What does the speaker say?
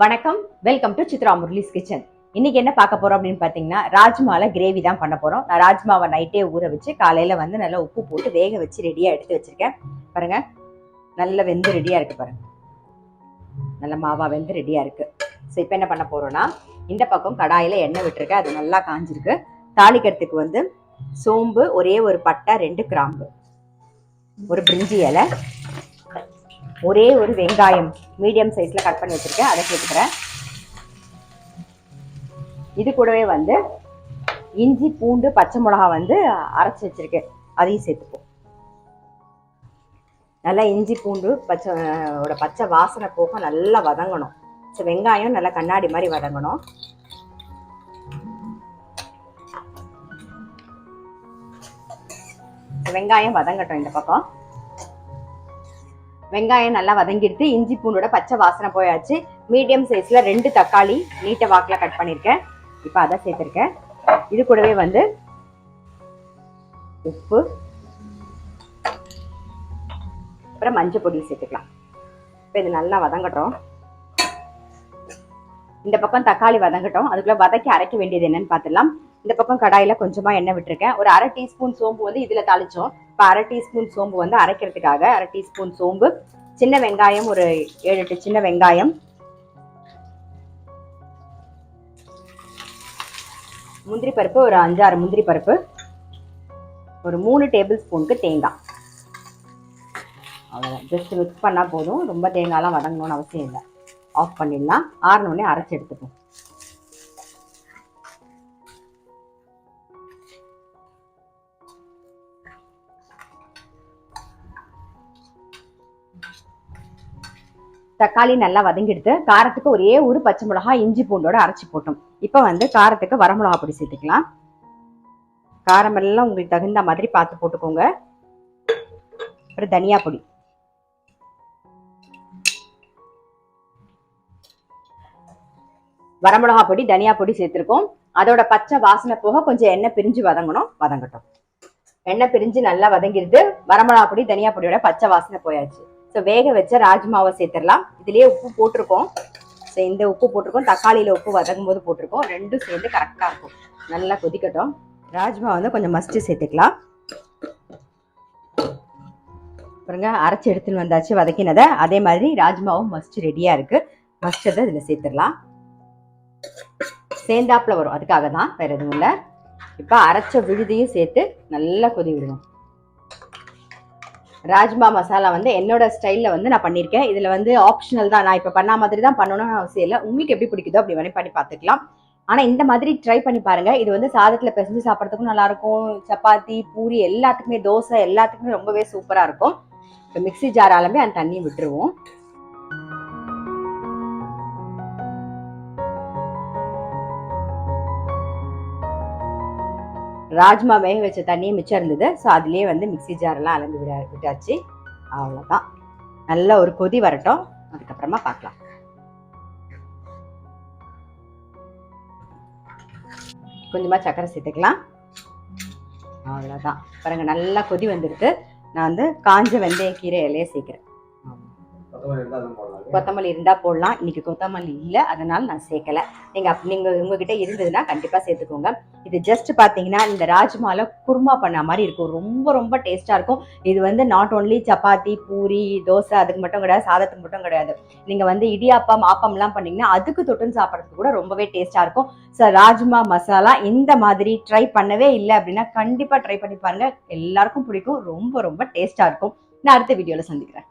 வணக்கம், welcome to Chitra Murali's kitchen. இன்னைக்கு என்ன பார்க்க போறோம் அப்படின்னு பாத்தீங்கன்னா, ராஜ்மால கிரேவி தான் பண்ண போறோம். நான் ராஜ்மாவை நைட்டே ஊற வச்சு காலையில வந்து நல்லா உப்பு போட்டு வேக வச்சு ரெடியா எடுத்து வச்சிருக்கேன். பாருங்க, நல்ல வெந்து ரெடியா இருக்கு பாருங்க. நல்ல மாவா வெந்து ரெடியா இருக்கு. ஸோ இப்போ என்ன பண்ண போறோம்னா, இந்த பக்கம் கடாயில எண்ணெய் விட்டுருக்கேன், அது நல்லா காஞ்சிருக்கு. தாளிக்கிறதுக்கு வந்து சோம்பு, ஒரே ஒரு பட்டை, 2 கிராம்பு, ஒரு பிரிஞ்சி இலை, ஒரே ஒரு வெங்காயம் மீடியம் சைஸ்ல கட் பண்ணி வச்சிருக்கேன், அதை சேர்த்துக்கிறேன். இது கூடவே வந்து இஞ்சி, பூண்டு, பச்சை மிளகா வந்து அரைச்சி வச்சிருக்கேன், அதையும் சேர்த்துப்போம். நல்லா இஞ்சி பூண்டு பச்சை வாசனை போக நல்லா வதங்கணும். ஸோ வெங்காயம் நல்லா கண்ணாடி மாதிரி வதங்கணும். வெங்காயம் வதங்கட்டும். இந்த பக்கம் வெங்காயம் நல்லா வதங்கிடுத்து, இஞ்சி பூண்டோட பச்சை வாசனை போயாச்சு. மீடியம் சைஸ்ல 2 தக்காளி நீட்ட வாக்கில் கட் பண்ணியிருக்கேன், இப்போ அதை சேர்த்துருக்கேன். இது கூடவே வந்து உப்பு, அப்புறம் மஞ்சள் பொடி சேர்த்துக்கலாம். இப்போ இது நல்லா வதங்கட்டும். இந்த பக்கம் தக்காளி வதங்கட்டும், அதுக்குள்ள வதக்கி அரைக்க வேண்டியது என்னன்னு பார்த்துடலாம். இந்த பக்கம் கடாயில கொஞ்சமா எண்ணெய் விட்டுருக்கேன். ஒரு 1/2 டீஸ்பூன் சோம்பு வந்து இதுல தாளிச்சோம். இப்போ 1/2 டீஸ்பூன் சோம்பு வந்து அரைக்கிறதுக்காக 1/2 டீஸ்பூன் சோம்பு, சின்ன வெங்காயம் ஒரு 7-8 சின்ன வெங்காயம், முந்திரி பருப்பு ஒரு 5-6 முந்திரி பருப்பு, ஒரு 3 டேபிள் ஸ்பூனுக்கு தேங்காய். அவ்வளோதான், ஜஸ்ட் மிக்ஸ் பண்ணால் போதும். ரொம்ப தேங்காய்லாம் வதங்கணும்னு அவசியம் இல்லை. ஆஃப் பண்ணிடலாம். ஆறினோடனே அரைச்சி எடுத்துப்போம். தக்காளி நல்லா வதங்கிடுது. காரத்துக்கு ஒரே ஒரு பச்சை மிளகா இஞ்சி பூண்டோட அரைச்சி போட்டோம். இப்போ வந்து காரத்துக்கு வரமிளகா பொடி சேர்த்துக்கலாம். காரம் எல்லாம் உங்களுக்கு தகுந்த மாதிரி பார்த்து போட்டுக்கோங்க. அப்புறம் தனியா பொடி, வரமிளகா பொடி, தனியா பொடி சேர்த்துருக்கோம். அதோட பச்சை வாசனை போக கொஞ்சம் எண்ணெய் பிரிஞ்சு வதங்கட்டும். எண்ணெய் பிரிஞ்சு நல்லா வதங்கிடுது. வரமிளகா பொடி, தனியா பொடியோட பச்சை வாசனை போயாச்சு. ஸோ வேக வச்ச ராஜ்மாவை சேர்த்துடலாம். இதுலேயே உப்பு போட்டிருக்கோம். ஸோ இந்த உப்பு போட்டிருக்கோம், தக்காளியில் உப்பு வதங்கும் போது போட்டிருக்கோம். ரெண்டும் சேர்ந்து கரெக்டாக இருக்கும். நல்லா கொதிக்கட்டும். ராஜ்மா வந்து கொஞ்சம் மஸ்ட்டு சேர்த்துக்கலாம். பாருங்க, அரைச்சி எடுத்துன்னு வந்தாச்சு வதக்கினதை. அதே மாதிரி ராஜ்மாவும் மஸ்ட் ரெடியாக இருக்குது. மஸ்டதை இதில் சேர்த்துடலாம். சேர்ந்தாப்புல வரும், அதுக்காக தான், வேற எதுவும் இல்லை. இப்போ அரைச்ச விழுதியும் சேர்த்து நல்லா கொதி விடுவோம். ராஜ்மா மசாலா வந்து என்னோட ஸ்டைலில் வந்து நான் பண்ணியிருக்கேன். இதில் வந்து ஆப்ஷனல் தான், நான் இப்போ பண்ண மாதிரி தான் பண்ணணும்னு அவசியம் இல்லை. உங்களுக்கு எப்படி பிடிக்குதோ அப்படி வேணா பண்ணி பார்த்துக்கலாம். ஆனால் இந்த மாதிரி ட்ரை பண்ணி பாருங்க. இது வந்து சாதத்தில் பிசைஞ்சு சாப்பிட்றதுக்கும் நல்லாயிருக்கும். சப்பாத்தி, பூரி எல்லாத்துக்குமே, தோசை எல்லாத்துக்குமே ரொம்பவே சூப்பராக இருக்கும். இப்போ மிக்சி ஜார் ஆலமே அந்த தண்ணி விட்டுருவோம். ராஜ்மா வேக வச்ச தண்ணியே மிச்சம் இருந்தது. ஸோ அதுலேயே வந்து மிக்சி ஜாரெல்லாம் அலந்து விட்டாச்சு. அவ்வளோதான். நல்ல ஒரு கொதி வரட்டும், அதுக்கப்புறமா பார்க்கலாம். கொஞ்சமாக சர்க்கரை சேர்த்துக்கலாம். அவ்வளோதான். பாருங்க, நல்லா கொதி வந்துருக்கு. நான் வந்து காஞ்ச வெந்தயக்கீரை இலையை சேர்க்கிறேன். கொத்தமல்லி இருந்தால் போடலாம். இன்னைக்கு கொத்தமல்லி இல்லை, அதனால நான் சேர்க்கலை. நீங்கள் உங்ககிட்ட இருந்ததுன்னா கண்டிப்பாக சேர்த்துக்கோங்க. இது ஜஸ்ட் பார்த்தீங்கன்னா இந்த ராஜ்மால குருமா பண்ண மாதிரி இருக்கும். ரொம்ப ரொம்ப டேஸ்ட்டாக இருக்கும். இது வந்து நாட் ஓன்லி சப்பாத்தி, பூரி, தோசை அதுக்கு மட்டும் கிடையாது, சாதத்துக்கு மட்டும் கிடையாது. நீங்கள் வந்து இடியாப்பம், ஆப்பம்லாம் பண்ணிங்கன்னா அதுக்கு தொட்டுன்னு சாப்பிட்றதுக்கு கூட ரொம்பவே டேஸ்ட்டாக இருக்கும். ஸோ ராஜ்மா மசாலா இந்த மாதிரி ட்ரை பண்ணவே இல்லை அப்படின்னா கண்டிப்பாக ட்ரை பண்ணி பாருங்கள். எல்லாருக்கும் பிடிக்கும். ரொம்ப ரொம்ப டேஸ்ட்டாக இருக்கும். நான் அடுத்த வீடியோவில் சந்திக்கிறேன்.